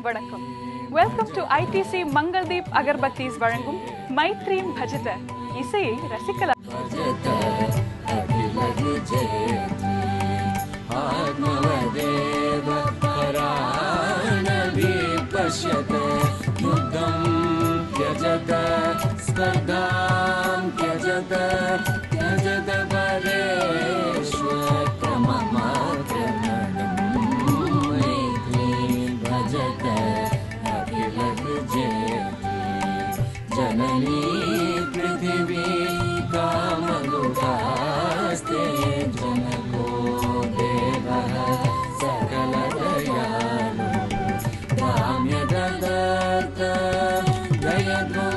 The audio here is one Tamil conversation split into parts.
வணக்கம். Welcome to ITC Mangaldeep agarbattis வழங்கும் மைத்ரீம் பஜத. இசையை ரசிக்கலாம். जननी पृथ्वी कामदुःखास्ते जनको देवः सकल दयालु काम्यददर्थ दयद्रो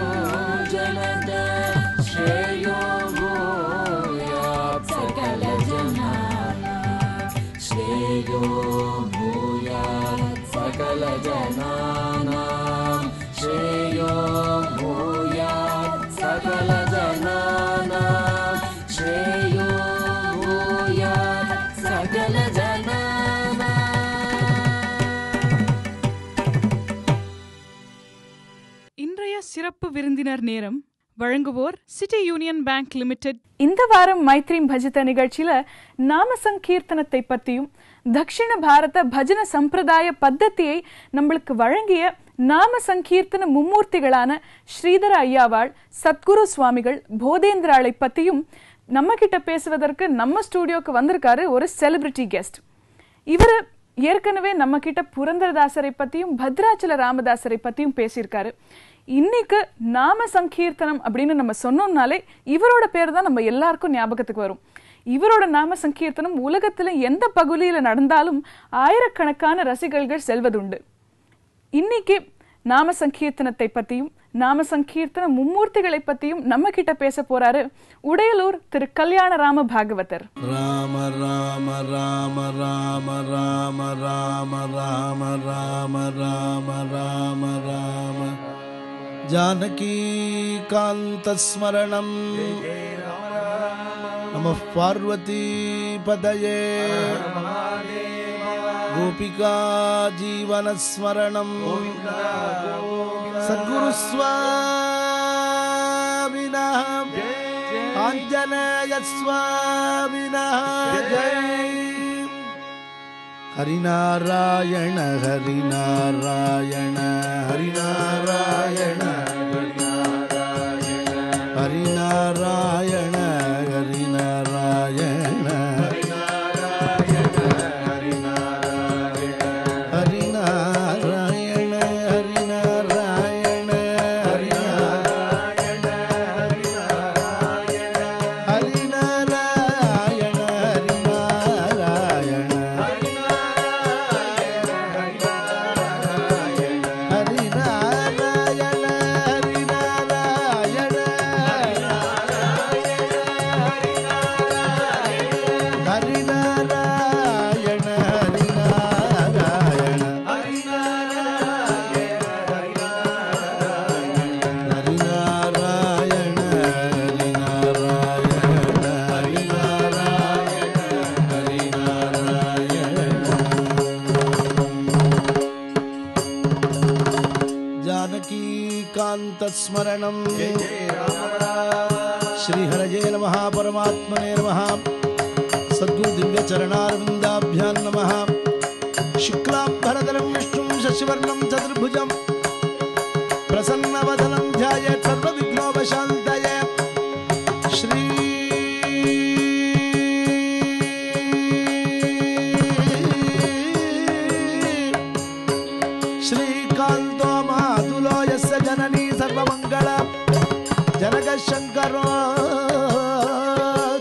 जनद श्रेयो भूयात् सकल जनानां श्रेयो भूयात् सकल जनानां श्रेयो भूयात् सकल जनानां श्रेयो भूयात् सकल जनानां. இன்றைய சிறப்பு விருந்தினர் நேரம் வழங்குவோர் சிட்டி யூனியன் பேங்க் லிமிடெட். இந்த வாரம் மைத்ரீம் பஜத நிகழ்ச்சியில நாம சங்கீர்த்தனத்தை பத்தியும் தக்ஷிண பாரத பஜன சம்பிரதாய பத்ததியை நம்மளுக்கு வழங்கிய நாம சங்கீர்த்தன மும்மூர்த்திகளான ஸ்ரீதர ஐயாவாள், சத்குரு சுவாமிகள், போதேந்திராளை பத்தியும் நம்ம கிட்ட பேசுவதற்கு நம்ம ஸ்டூடியோக்கு வந்திருக்காரு ஒரு செலிபிரிட்டி கெஸ்ட். இவர் ஏற்கனவே நம்ம கிட்ட புரந்தரதாசரை பத்தியும் பத்ராச்சல ராமதாசரை பத்தியும் பேசியிருக்காரு. இன்னைக்கு நாம சங்கீர்த்தனம் அப்படின்னு நம்ம சொன்னோம்னாலே இவரோட பேர் தான் நம்ம எல்லாருக்கும் ஞாபகத்துக்கு வரும். இவரோட நாம சங்கீர்த்தனம் உலகத்துல எந்த பகுதியில நடந்தாலும் ஆயிரக்கணக்கான ரசிகர்கள் செல்வதுண்டு. இன்னைக்கு நாம சங்கீர்த்தனத்தை பத்தியும் நாம சங்கீர்த்தன மும்மூர்த்திகளை பத்தியும் நம்ம கிட்ட பேச போறாரு உடையலூர் திரு கல்யாண ராம பாகவதர். ராம ராம ராம ராம ராம ராம ராம ராம ராம ராம ராம ஜானகி காந்த ஸ்மரணம் நம பார்வதி பதயே கோபிகா ஜீவன ஸ்மரணம் சத்குரு ஸ்வாமினஹ ஆஞ்சநேய ஸ்வாமினஹ ஜெய். ஹரிநாராயண ஹரிநாராயண ஹரிநாராயண ஹரிநாராயண ஹரிநாராயண स्मरणं श्री हरये नमः परमात्मने नमः सद्गुरु दिव्य चरणारविन्दाभ्यां नमः शुक्लाम्बरधरं विष्णुं शशिवर्णं चतुर्भुजं प्रसन्नवदनं ध्यायेत् सर्वविघ्नोपशान्तये श्री श्रीकान्तो मातुलो यस्य जननी सर्वमङ्गल जनकशङ्करो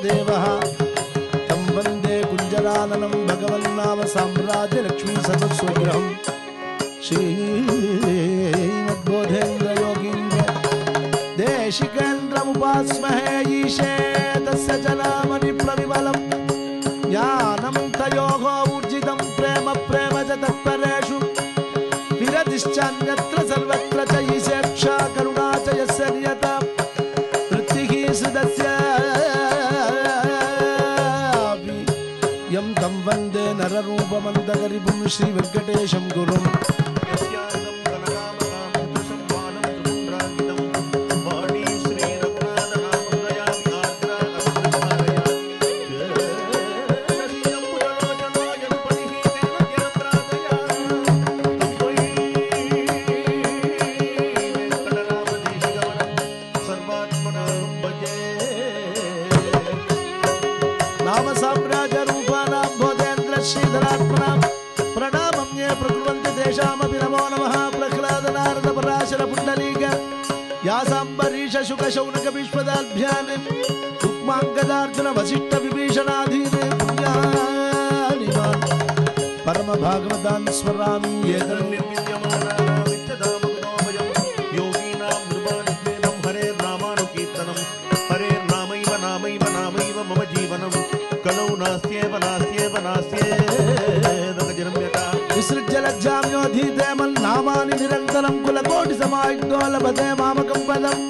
देवः तं वन्दे कुञ्जराननं भगवन्नाम साम्राज्यलक्ष्मी सर्वस्वविग्रहं श्रीमद्बोधेन्द्रयोगीन्द्र देशिकेन्द्रमुपास्महे ईशे तस्य जनामणिप्रविमलं ज्ञानं तयोः ऊर्जितं प्रेम प्रेम च तत्परेषु विरतिश्चान्यत्र सर्वत्र च ईशेक्षा करुणा च यस्य नियता वृत्तिः सुदस्य यं तं वन्दे नररूपमन्दगरिपुं श्रीवेङ्कटेशं गुरुं प्रकुर्वन्ति तेषामपि नमो नमः प्रह्लाद नारद पराशर पुण्डलीक यासाम्बरीश शुक शौनक विश्वदाभ्यान् रुक्माङ्गदार्जुन वसिष्ठ विभीषणाधीन पुण्यानिमान् परम भागवतान् स्मरामि योगीनां नृपानुस्मेनं हरे रामानुकीर्तनं हरे नामैव नामैव नामैव मम जीवनं कलौ नास्त्येव नास्त्येव नास्त्येदगजरम्यता विसृज्य लज्जाम्योऽधीते मन्नामानि निरन्तरं कुलकोटिसमायुक्तो लभते मामकं पदम्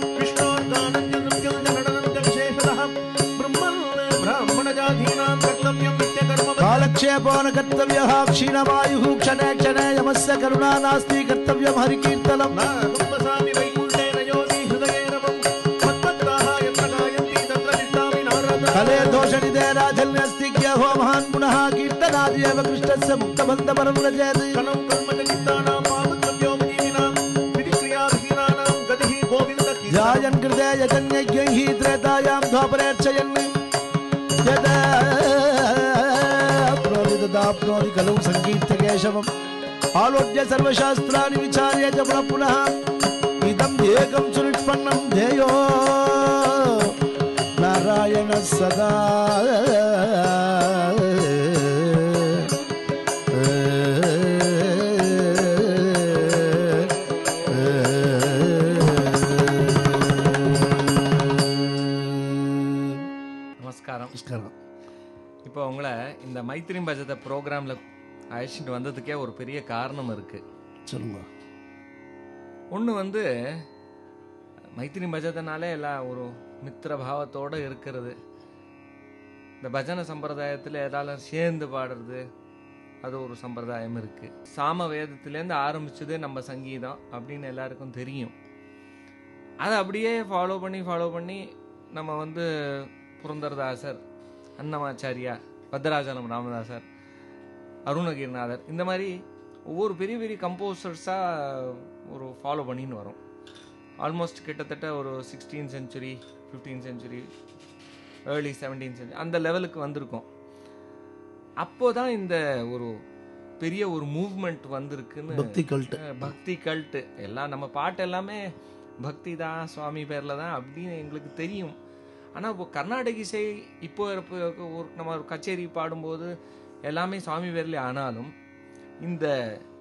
कालक्षेपो न कर्तव्यः क्षीणवायुः क्षणे क्षणे यमस्य करुणा नास्ति कर्तव्यं हरिकीर्तनं कले दोषनिधे राजन्यस्ति ज्ञो महान् पुनः कीर्तनादि एव कृष्णस्य मुक्तबन्धपरं रचयति ध्यायन् कृते यजन्यज्ञैः त्रेतायां द्वापरेर्चयन् यदाप्नोति खलु संकीर्त्य केशवम् आलोड्य सर्वशास्त्राणि विचार्य च पुनः इदम् एकं सुनिष्पन्नं ध्येयो नारायण सदा நமஸ்காரம். இப்போ உங்களை இந்த மைத்ரி பஜத ப்ரோக்ராமில் அழைச்சிட்டு வந்ததுக்கே ஒரு பெரிய காரணம் இருக்குது. சொல்லுங்க. ஒன்று வந்து மைத்ரி பஜதனாலே எல்லாம் ஒரு மித்திர பாவத்தோடு இருக்கிறது. இந்த பஜனை சம்பிரதாயத்தில் ஏதாவது சேர்ந்து பாடுறது அது ஒரு சம்பிரதாயம் இருக்குது. சாம வேதத்துலேருந்து ஆரம்பிச்சது நம்ம சங்கீதம் அப்படின்னு எல்லாருக்கும் தெரியும். அதை அப்படியே ஃபாலோ பண்ணி நம்ம வந்து புரந்தரதாசர், அன்னமாச்சாரியா, பத்ராஜலம் ராமதாசர், அருணகிரிநாதர், இந்த மாதிரி ஒவ்வொரு பெரிய பெரிய கம்போசர்ஸாக ஒரு ஃபாலோ பண்ணின்னு வரோம். ஆல்மோஸ்ட் கிட்டத்தட்ட ஒரு 16th century 15th century early 17th century அந்த லெவலுக்கு வந்திருக்கோம். அப்போதான் இந்த ஒரு பெரிய ஒரு மூவ்மெண்ட் வந்திருக்குன்னு. பக்தி கல்ட்டு எல்லாம் நம்ம பாட்டு எல்லாமே பக்தி தான், சுவாமி பேரில் தான் அப்படின்னு எங்களுக்கு தெரியும். ஆனால் இப்போ கர்நாடக இசை இப்போ ஒரு நம்ம ஒரு கச்சேரி பாடும்போது எல்லாமே சுவாமி பேர்லேயே ஆனாலும் இந்த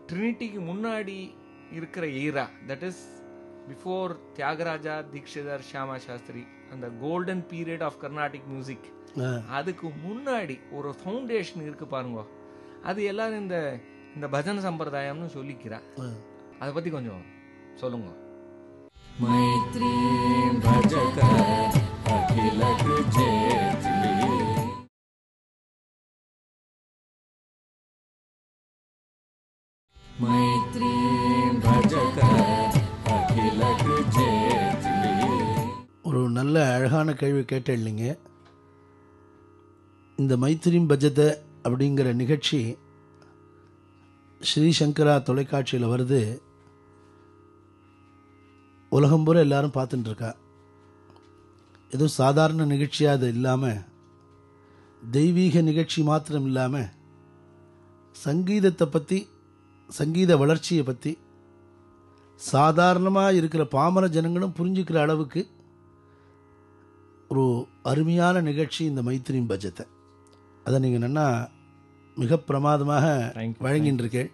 ட்ரினிட்டிக்கு முன்னாடி இருக்கிற era, that is before Thyagaraja, Dikshitar, Shyama Sastri, அந்த golden period of Carnatic music, அதுக்கு முன்னாடி ஒரு ஃபவுண்டேஷன் இருக்கு பாருங்க. அது எல்லாரும் இந்த பஜன சம்பிரதாயம்னு சொல்லிக்கிறா. அதை பற்றி கொஞ்சம் சொல்லுங்க. मैत्री भजत अखिल जेतली मैत्री भजत अखिल जेतली. ஒரு நல்ல அழகான கேள்வி கேட்டீங்க. இந்த மைத்ரி பஜத அப்படிங்கிற நிகழ்ச்சி ஸ்ரீசங்கரா தொலைக்காட்சியில் வருது. உலகம் பூரா எல்லாரும் பார்த்துட்டுருக்கா. ஏதோ சாதாரண நிகழ்ச்சியாக அது இல்லாமல், தெய்வீக நிகழ்ச்சி மாத்திரம் இல்லாமல், சங்கீதத்தை பற்றி, சங்கீத வளர்ச்சியை பற்றி சாதாரணமாக இருக்கிற பாமர ஜனங்களும் புரிஞ்சுக்கிற அளவுக்கு ஒரு அருமையான நிகழ்ச்சி இந்த மைத்ரி பஜத்தை. அதை நீங்கள் நல்லா மிக பிரமாதமாக வழங்கின்றிருக்கேன்.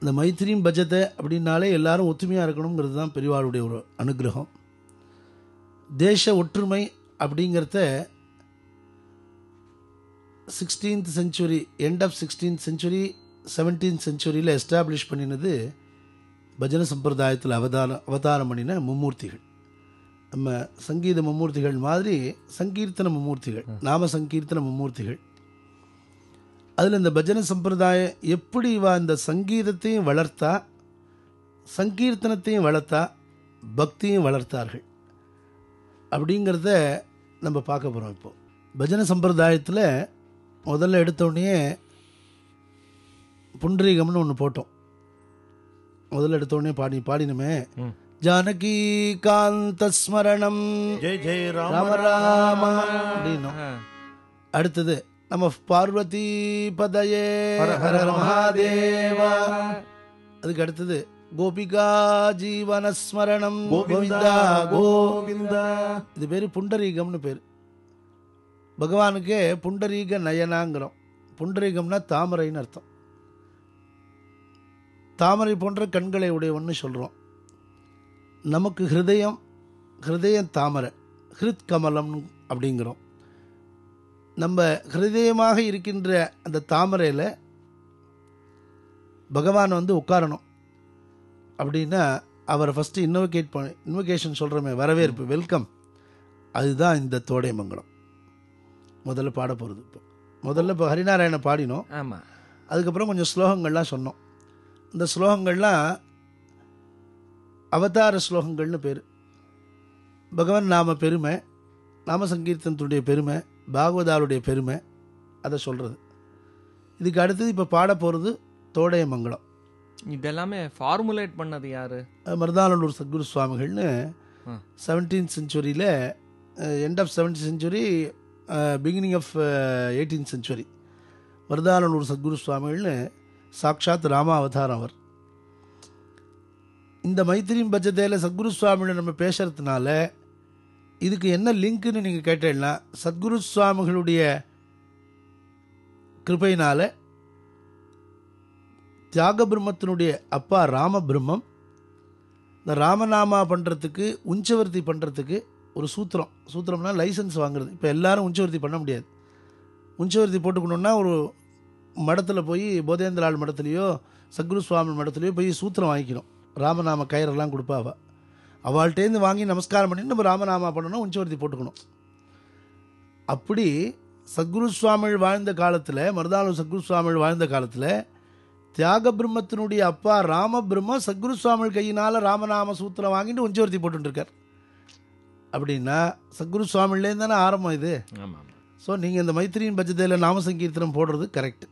இந்த மைத்ரி பஜத்தை அப்படின்னாலே எல்லாரும் ஒற்றுமையாக இருக்கணுங்கிறது தான் பெரியவாளுடைய ஒரு அனுகிரகம். தேச ஒற்றுமை அப்படிங்கிறத 16th century, end of 16th century 17th centuryயில் எஸ்டாப்ளிஷ் பண்ணினது பஜன சம்பிரதாயத்தில் அவதாரம் பண்ணின மும்மூர்த்திகள். நம்ம சங்கீத மும்மூர்த்திகள் மாதிரி சங்கீர்த்தன மும்மூர்த்திகள், நாம சங்கீர்த்தன மும்மூர்த்திகள். அதில் இந்த பஜனை சம்பிரதாயம் எப்படி இந்த சங்கீதத்தையும் வளர்த்தா, சங்கீர்த்தனத்தையும் வளர்த்தா, பக்தியும் வளர்த்தார்கள் அப்படிங்கிறத நம்ம பார்க்க போகிறோம். இப்போது பஜனை சம்பிரதாயத்தில் முதல்ல எடுத்தோடனே புண்டரீகம்னு ஒன்று போட்டோம். முதல்ல எடுத்தோடனே பாடினமே ஜானகி காந்த ஸ்மரணம் ஜெய ஜெய ராம ராம அப்படின்னும். அடுத்தது நம பார்வதி பதயே ஹர ஹர மகாதேவா. அதுக்கு அடுத்தது கோபிகா ஜீவனஸ்மரணம் கோவிந்தா கோவிந்தா. இது பேர் புண்டரீகம்னு பேர். பகவானுக்கே புண்டரீக நயனாங்கிறோம். புண்டரீகம்னா தாமரைன்னு அர்த்தம். தாமரை போன்ற கண்களை உடையவன்னு சொல்கிறோம். நமக்கு ஹிருதயம் தாமரை, ஹிருத் கமலம் அப்படிங்கிறோம். நம்ம ஹிருதயமாக இருக்கின்ற அந்த தாமரையில் பகவான் வந்து உட்காரணும் அப்படின்னா அவரை ஃபஸ்ட்டு இன்வொகேஷன் சொல்கிறோமே, வரவேற்பு, வெல்கம். அதுதான் இந்த தோடை மங்கலம். முதல்ல பாட போகிறது. இப்போ ஹரிநாராயண பாடினோம். ஆமாம். அதுக்கப்புறம் கொஞ்சம் ஸ்லோகங்கள்லாம் சொன்னோம். இந்த ஸ்லோகங்கள்லாம் அவதார ஸ்லோகங்கள்னு பேர். பகவான் நாம பெருமை, நாம சங்கீர்த்தனத்துடைய பெருமை, பாகவதாருடைய பெருமை, அதை சொல்கிறது. இதுக்கு அடுத்தது இப்போ பாட போகிறது தோடைய மங்கலம். இதெல்லாமே ஃபார்முலேட் பண்ணது யார்? மருதானல்லூர் சத்குரு சுவாமிகள்னு 17th செஞ்சுரியில், end of 17th century, beginning of 18th century, Marudanallur Sadguru சுவாமிகள்னு சாட்சாத் ராம அவதாரம் அவர். இந்த மைத்திரியும் பஜதேல சத்குரு சுவாமிகளை நம்ம பேசுறதுனால இதுக்கு என்ன லிங்க்னு நீங்கள் கேட்டீங்கன்னா, சத்குரு சுவாமிகளுடைய கிருபையினால தியாக பிரம்மத்தினுடைய அப்பா ராம பிரம்மம் இந்த ராமநாமா பண்ணுறதுக்கு, உஞ்சவர்த்தி பண்ணுறதுக்கு ஒரு சூத்திரம்னா லைசன்ஸ் வாங்குறது. இப்போ எல்லாரும் உஞ்சவர்த்தி பண்ண முடியாது. உஞ்சவர்த்தி போட்டுக்கணுன்னா ஒரு மடத்தில் போய், போதேந்திராள் மடத்துலையோ சத்குரு சுவாமி மடத்துலையோ போய் சூத்திரம் வாங்கிக்கணும். ராமநாம கயிறெல்லாம் கொடுப்பா அவள்கிட்டேருந்து வாங்கி நமஸ்காரம் பண்ணி நம்ம ராமநாமா பண்ணணும், உஞ்சவர்த்தி போட்டுக்கணும். அப்படி சத்குரு சுவாமிகள் வாழ்ந்த காலத்தில், மருதானூர் சத்குரு சுவாமிகள் வாழ்ந்த காலத்தில் தியாக பிரம்மத்தினுடைய அப்பா ராம பிரம்ம சத்குரு சுவாமிகள் கையினால் ராமநாம சூத்திரம் வாங்கிட்டு உஞ்சவர்த்தி போட்டுருக்கார். அப்படின்னா சத்குரு சுவாமிலேருந்து தானே ஆரம்பம் இது. ஸோ நீங்கள் இந்த மைத்திரியின் பட்சத்தில் நாம சங்கீர்த்தனம் போடுறது கரெக்டு.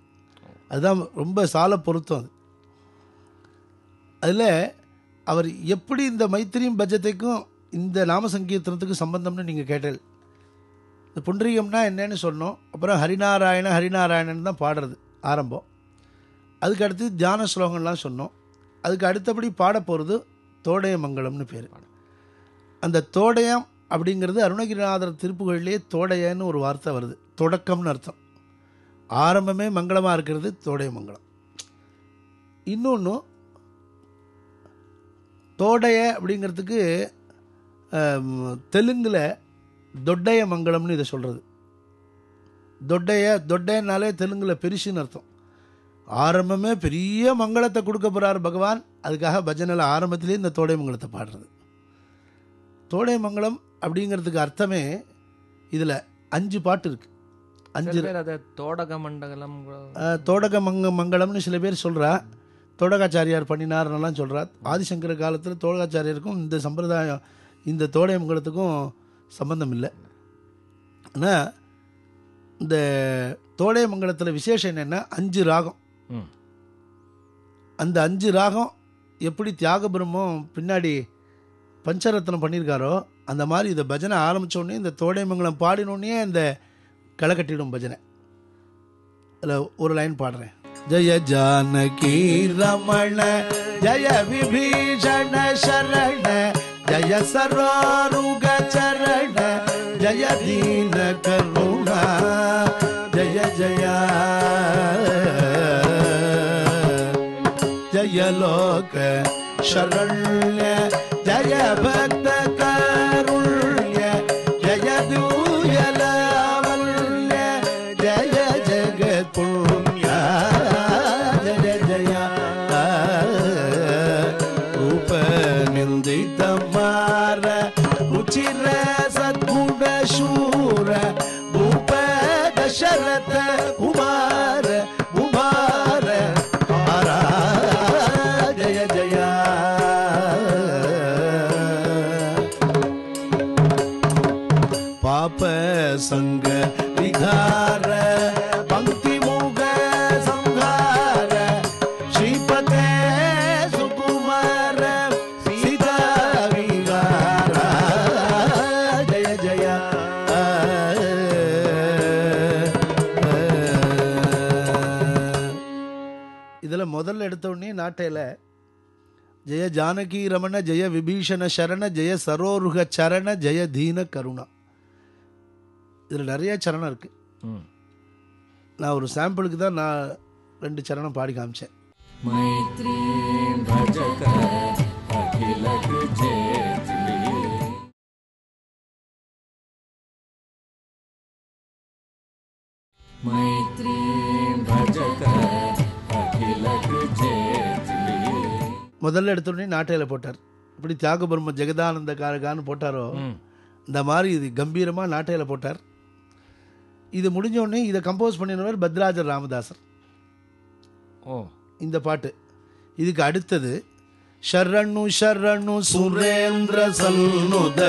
அதுதான் ரொம்ப சால பொருத்தம். அதில் அவர் எப்படி இந்த மைத்திரியும் பட்ஜெட்டுக்கும் இந்த நாம சங்கீர்த்தனத்துக்கும் சம்பந்தம்னு நீங்கள் கேட்டல். இந்த புண்டரீகம்னா என்னன்னு சொன்னோம். அப்புறம் ஹரிநாராயணன் தான் பாடுறது ஆரம்பம். அதுக்கு அடுத்து தியான ஸ்லோகம்லாம் சொன்னோம். அதுக்கு அடுத்தபடி பாட போகிறது தோடைய மங்கலம்னு பேர். அந்த தோடயம் அப்படிங்கிறது அருணகிரிநாதர் திருப்புகழிலே தோடையன்னு ஒரு வார்த்தை வருது. தொடக்கம்னு அர்த்தம். ஆரம்பமே மங்களமாக இருக்கிறது தோடைய மங்கலம். இன்னொன்று தோடைய அப்படிங்கிறதுக்கு தெலுங்கில் தொட்டைய மங்கலம்னு இதை சொல்கிறது. தொட்டையனாலே தெலுங்கில் பெருசுன்னு அர்த்தம். ஆரம்பமே பெரிய மங்களத்தை கொடுக்க போகிறார் பகவான். அதுக்காக பஜனையில் ஆரம்பத்திலே இந்த தோடைய மங்கலத்தை பாடுறது. தோடைய மங்கலம் அப்படிங்கிறதுக்கு அர்த்தமே இதில் 5 பாட்டு இருக்குது. 5 தோடக மண்டலம், தோடக மங்கலம்னு சில பேர் சொல்கிறா. தோடகாச்சாரியார் பண்ணினார்னெல்லாம் சொல்கிறார். ஆதிசங்கர காலத்தில் தோடகாச்சாரியருக்கும் இந்த சம்பிரதாயம், இந்த தோடைய மங்கலத்துக்கும் சம்பந்தம் இல்லை. ஆனால் இந்த தோடைய மங்கலத்தில் விசேஷம் என்னென்னா 5 ராகம். அந்த 5 ராகம் எப்படி தியாக பிரம்மம் பின்னாடி பஞ்சரத்னம் பண்ணியிருக்காரோ அந்த மாதிரி இந்த பஜனை ஆரம்பித்தோடனே, இந்த தோடைய மங்கலம் பாடினோடனே இந்த களை கட்டிடும் பஜனை. அதில் ஒரு லைன் பாடுறேன். ஜய ஜானகி ரமண ஜய விபீஷண சரண ஜய சர்வாருக சரண ஜய தீன கருணா ஜய ஜய ஜய லோக சரண்ய ஜய பக்த கருண்ய ஜய தூய லாவண்ய ஜய ஜகத் புண்ய ஜய ஜய ரூப நிந்தித மார ருச்சிர சத்குண சூர பூப தசரத குமார குமார ஹரா ஜய ஜய பாப சங்க விகார பக்தி முக சம்ஹார ஸ்ரீபதே சுகுமார சீதா விகார ஜய ஜய முதல்ல எடுத்த உடனே நாட்டையில் ஜெய ஜானகி ரமண ஜெய விபீஷண சரண ஜெய சரோருக சரண ஜெய தீன கருணா. இதில் நிறைய சரணம் இருக்குது. நான் ஒரு சாம்பிளுக்கு தான் நான் 2 சரணம் பாடி காமிச்சேன். मैत्री भजक अखिलक जेतली मैत्री भजक अखिलक जेतली. முதல்ல எடுத்தோடனே நாட்டையில் போட்டார். இப்படி தியாக பிரம்ம ஜெகதானந்த காரகான்னு போட்டாரோ இந்த மாதிரி இது கம்பீரமாக நாட்டையில் போட்டார். இது முடிஞ்ச உடனே இதை கம்போஸ் பண்ணினவர் பத்ராஜர் ராமதாசர். இந்த பாட்டு இதுக்கு அடுத்தது ಶರಣು ಶರಣು ಸುರೇಂದ್ರ ಸಲ್ಲುದ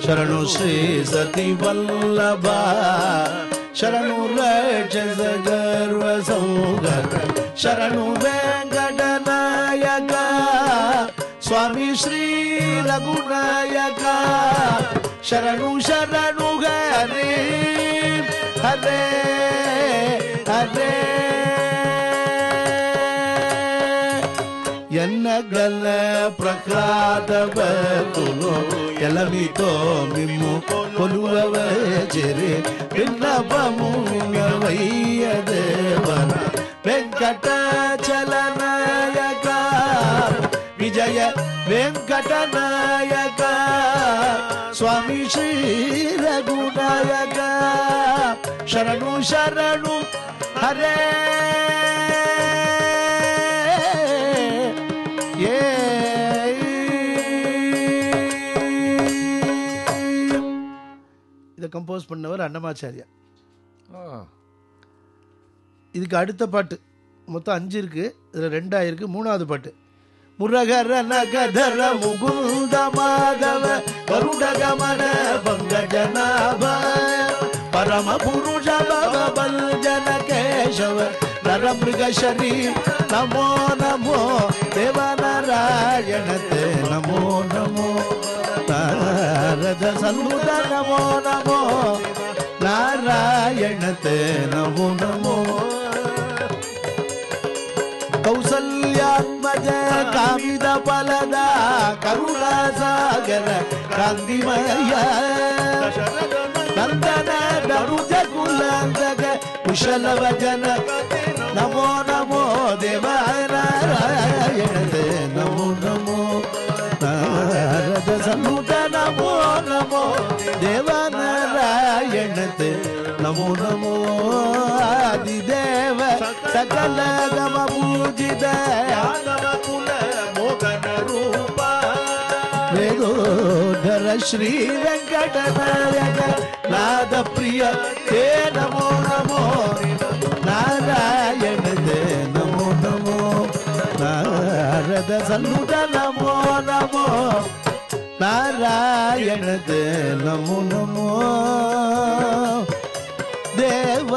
ಶರಣು ಶ್ರೀ ಸತಿ ವಲ್ಲಭ ಶರಣು ರಕ್ಷಸ ಗರ್ವ ಸೌಗರ ಶರಣು ವೆಂಕಟನಾಯಕ ಸ್ವಾಮಿ ಶ್ರೀ ರಘುನಾಯಕ ಶರಣು ಶರಣು ಹರೇ ಹರೇ ಹರೇ ಎನ್ನಗಲ ಪ್ರಹ್ಲಾದ ಬದುಲು ಎಲಮಿತೋ ಮಿಮ್ಮು ಕೊಲುವವ ಜೆರೆ ಭಿನ್ನಪಮು ವೈಯ ದೇವನ ವೆಂಕಟಾಚಲನಾಯಕ ವಿಜಯ ವೆಂಕಟನಾಯಕ ಸ್ವಾಮಿ ಶ್ರೀ ರಘುನಾಯಕ ಶರಣು ಶರಣು ಹರೇ. இதை கம்போஸ் பண்ணவர் அன்னமாச்சாரியா. இதுக்கு அடுத்த பாட்டு மொத்தம் 5 இருக்கு. இதுல 2 ஆயிருக்கு. 3வது பாட்டு முரகர நகதர முகுந்த மாதவ கருடகமன பங்கஜநாப பரம புருஷ பவல் ஜன கேசவ நரமிருக ಶರೀರ ನಮೋ ನಮೋ ದೇವನಾರಾಯಣತೆ ನಮೋ ನಮೋ ನಾರದ ಸನ್ನುತ ನಮೋ ನಮೋ ನಾರಾಯಣತೆ ನಮೋ ನಮೋ ಕೌಸಲ್ಯಾತ್ಮಜ ಕಾಮಿದ ಫಲದ ಕರುಣಾಸಾಗರ ಕಾಂತಿಮಯ ನಂದನ ದರುಜ ಕುಲಂದಗ ಕುಶಲ ವಚನ ನಮೋ ನಮೋ ದೇವನಾರಾಯಣತೆ ನಮೋ ನಮೋ ನಾರದ ಸನ್ನುತ ನಮೋ ನಮೋ ದೇವನಾರಾಯಣತೆ ನಮೋ ನಮೋ ಆದಿದೇವ ಸಕಲ ಗಮ ಪೂಜಿತ ಕುಲ ಮೋಗನ ರೂಪ ವೇದೋಧರ ಶ್ರೀ ವೆಂಕಟನಾಯಕ ನಾದ ಪ್ರಿಯ ಹೇ ನಮೋ ನಮೋ ನಾರಾಯಣತೆ ನಮೋ ನಮೋ ನಾರದ ಸನ್ನುತ ನಮೋ ನಮೋ ನಾರಾಯಣತೆ ನಮೋ ನಮೋ ದೇವ.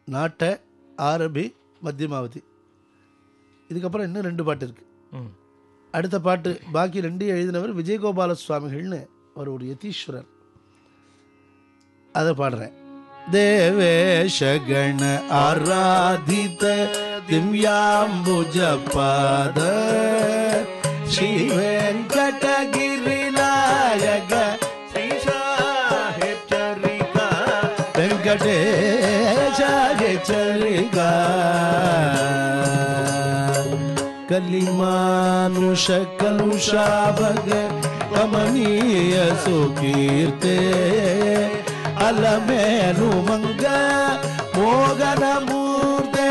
நாட்ட ஆரபி மத்தியமாவதி. இதுக்கப்புறம் இன்னும் 2 பாட்டு இருக்கு. அடுத்த பாட்டு பாக்கி 2 எழுதினவர் விஜயகோபால சுவாமிகள்னு அவர் ஒரு யதீஸ்வரர். அதை பாடுறேன். தேவேஷ கண ஆராதித திவ்யாம்புஜ பாத ஸ்ரீ வெங்கடகிரி நாயக வெங்கடேಶ ಚರಿಗಾ ಕಲಿಮಾನುಷ ಕಲುಷಾಭಗ ಕಮನೀಯ ಸುಕೀರ್ತೆ ಅಲಮೇಲು ಮಂಗ ಮೋಗನ ಮೂರ್ತೆ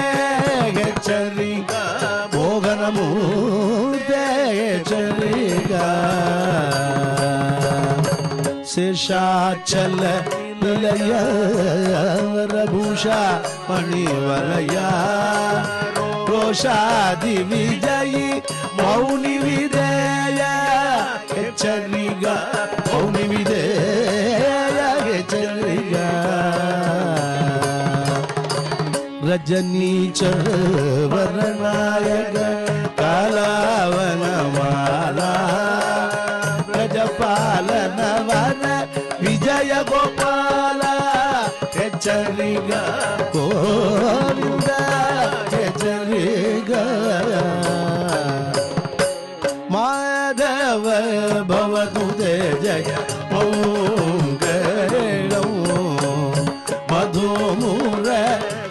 ಚರಿಗಾ ಮೋಗನ ಮೂರ್ತೆ ಚರಿಗಾ ಶೇಷಾಚಲ ನಿಲಯವರಭೂಷಾ ಮಣಿವಲಯ ರೋಷಾದಿ ವಿಜಯಿ ಮೌನಿ ವಿಧೇಯ ಎಚ್ಚರಿಗ ಮೌನಿ ವಿಧೇಯ ಎಚ್ಚರಿಗ ರಜನೀಚರ ವರನಾಯಕ ಕಾಲಾವನ ಮಾಲಾ ಗಜಪಾಲನ ವನ ವಿಜಯ ಗೋಪಾಲ கோவிந்த ஜரிக மாதவ பவதுதே ஜய மங்களம் மதுமுர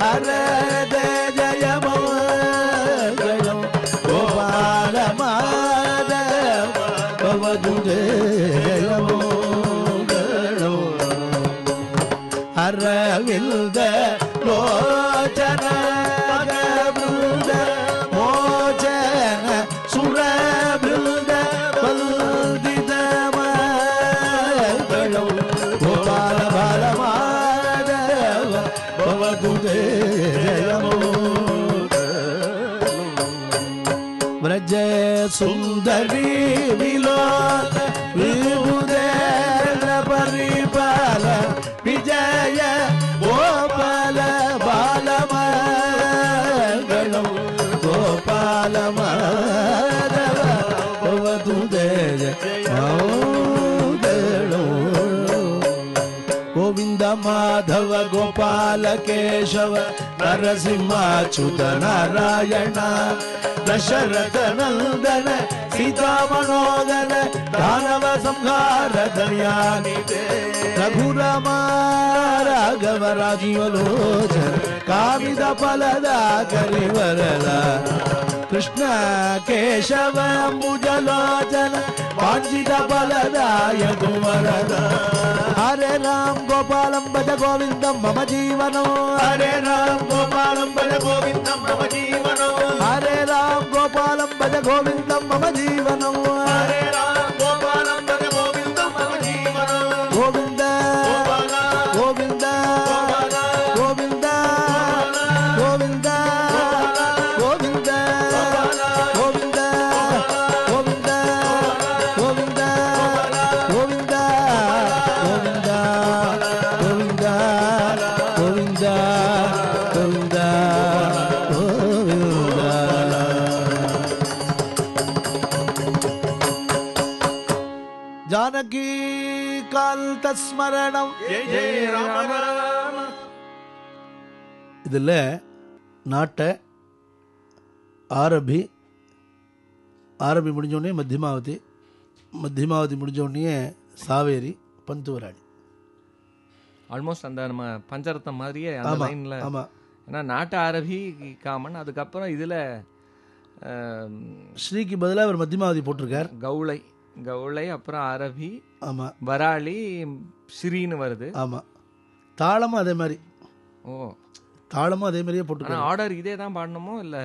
ஹரத ஜய மங்களம் கோபால மாதவ பவதுதே ஜய மங்களம் அரவிந்த லோச்சன பிருந்த மோச்சன சுர பிருந்த பல்தித மங்களம் கோபால பால மாதவ பவதுதே ஜயமோ व्रज सुंदरी विलोक विभुदेन्द्र परिपाल विजय गोपाल बालमंगलम गोपाल माधव भवतुते जयमंगलम गोविंद माधव गोपाल केशव नरसिंहाच्युत नारायण दशरथ नंदन सीता मनोदन दानव संहार दयानिधे रघुरामा राघव राजीव लोचन कामिद फलदा करिवरदा कृष्ण केशव अम्बुजलोचन वांछित फलदाय कुवरदा हरे राम गोपालं भज गोविंदं मम जीवनं हरे राम गोपालं भज गोविंदं मम जीवनं हरे राम गोपालं भज गोविंदं मम जीवनं हरे राम गोपालं भज गोविंदं मम जीवनं गोविंद गोविंद गोविंद गोविंद गोविंद गोविंद गोविंद गोविंद गोविंद गोविंद गोविंद गोविंद गोविंद गोविंद जानकी कांत स्मरणम जय जय राम राम இதில் நாட்டை ஆரபி முடிஞ்சோடனே மத்தியமாவதி முடிஞ்சோடனே சாவேரி பந்துவராளி ஆல்மோஸ்ட் அந்த நம்ம பஞ்சரத்னம் மாதிரியே அந்த லைனில். ஆமாம். ஏன்னா நாட்டு அரபி காமன், அதுக்கப்புறம் இதில் ஸ்ரீக்கு பதிலாக அவர் மத்தியமாவதி போட்டிருக்கார். கவுளை அப்புறம் அரபி, ஆமாம், வராளி, ஸ்ரீன்னு வருது. ஆமாம். தாளமும் அதே மாதிரி. ஓ, தாளமும் அதே மாதிரியே போட்டிருக்காரு. ஆர்டர் இதே தான் பாடணுமோ இல்லை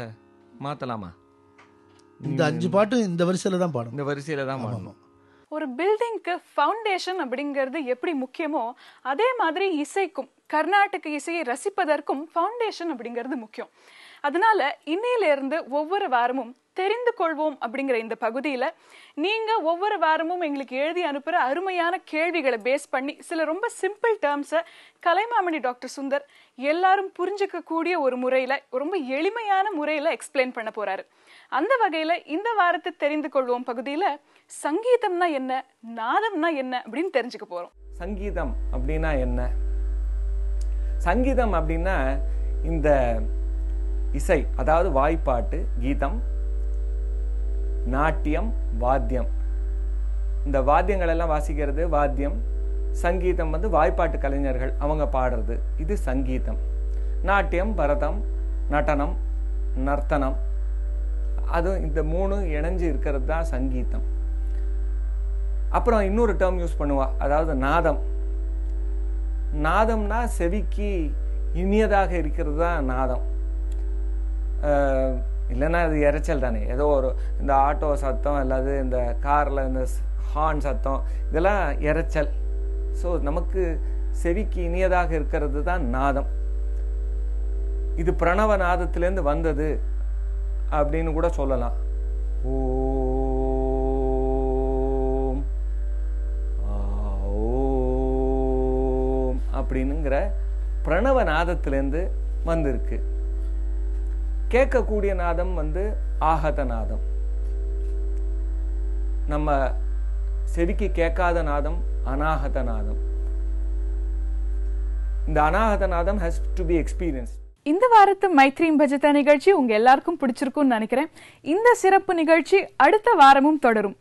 மாற்றலாமா? இந்த 5 பாட்டு இந்த வரிசையில் தான் பாடணும். இந்த வரிசையில் தான் பாடணும். ஒரு பில்டிங்க்கு ஃபவுண்டேஷன் அப்படிங்கிறது எப்படி முக்கியமோ அதே மாதிரி இசைக்கும், கர்நாடக இசையை ரசிப்பதற்கும் ஃபவுண்டேஷன் அப்படிங்கிறது முக்கியம். அதனால இன்னையிலிருந்து ஒவ்வொரு வாரமும் தெரிந்து கொள்வோம் அப்படிங்கிற இந்த பகுதியில் நீங்கள் ஒவ்வொரு வாரமும் எங்களுக்கு எழுதி அனுப்புகிற அருமையான கேள்விகளை பேஸ் பண்ணி சில ரொம்ப சிம்பிள் டேர்ம்ஸை கலைமாமணி டாக்டர் சுந்தர் எல்லாரும் புரிஞ்சுக்கக்கூடிய ஒரு முறையில், ரொம்ப எளிமையான முறையில் எக்ஸ்பிளைன் பண்ண போகிறாரு. அந்த வகையில் இந்த வாரத்தை தெரிந்து கொள்வோம் பகுதியில் சங்கீதம்னா என்ன, நாதம்னா என்ன அப்படின்னு தெரிஞ்சுக்க போகிறோம். சங்கீதம் அப்படின்னா என்ன? சங்கீதம் அப்படின்னா இந்த இசை, அதாவது வாய்ப்பாட்டு, கீதம், நாட்டியம், வாத்தியம். இந்த வாத்தியங்கள் எல்லாம் வாசிக்கிறது வாத்தியம். சங்கீதம் வாய்ப்பாட்டு கலைஞர்கள் அவங்க பாடுறது, இது சங்கீதம். நாட்டியம், பரதம், நடனம், நர்த்தனம், அது இந்த 3 இணைஞ்சு இருக்கிறது தான் சங்கீதம். அப்புறம் இன்னொரு டேர்ம் யூஸ் பண்ணுவா, அதாவது நாதம். நாதம்னா செவிக்கு இனியதாக இருக்கிறது தான் நாதம். இல்லைன்னா அது இறைச்சல் தானே. ஏதோ ஒரு இந்த ஆட்டோ சத்தம் அல்லது இந்த காரில் இந்த ஹார்ன் சத்தம், இதெல்லாம் இறைச்சல். ஸோ நமக்கு செவிக்கு இனியதாக இருக்கிறது தான் நாதம். இது பிரணவ நாதத்திலேருந்து வந்தது அப்படின்னு கூட சொல்லலாம். ஓம் ஓம் அப்படின்னுங்கிற பிரணவ நாதத்திலேருந்து வந்திருக்கு. கேட்கக்கூடிய நாதம் ஆகத நாதம். நம்ம செவிக்கு கேட்காத நாதம் அநாகத நாதம். இந்த அநாகதநாதம் has to be experienced. இந்த வாரத்து மைத்ரீம் பஜத நிகழ்ச்சி உங்க எல்லாருக்கும் பிடிச்சிருக்கும்னு நினைக்கிறேன். இந்த சிறப்பு நிகழ்ச்சி அடுத்த வாரமும் தொடரும்.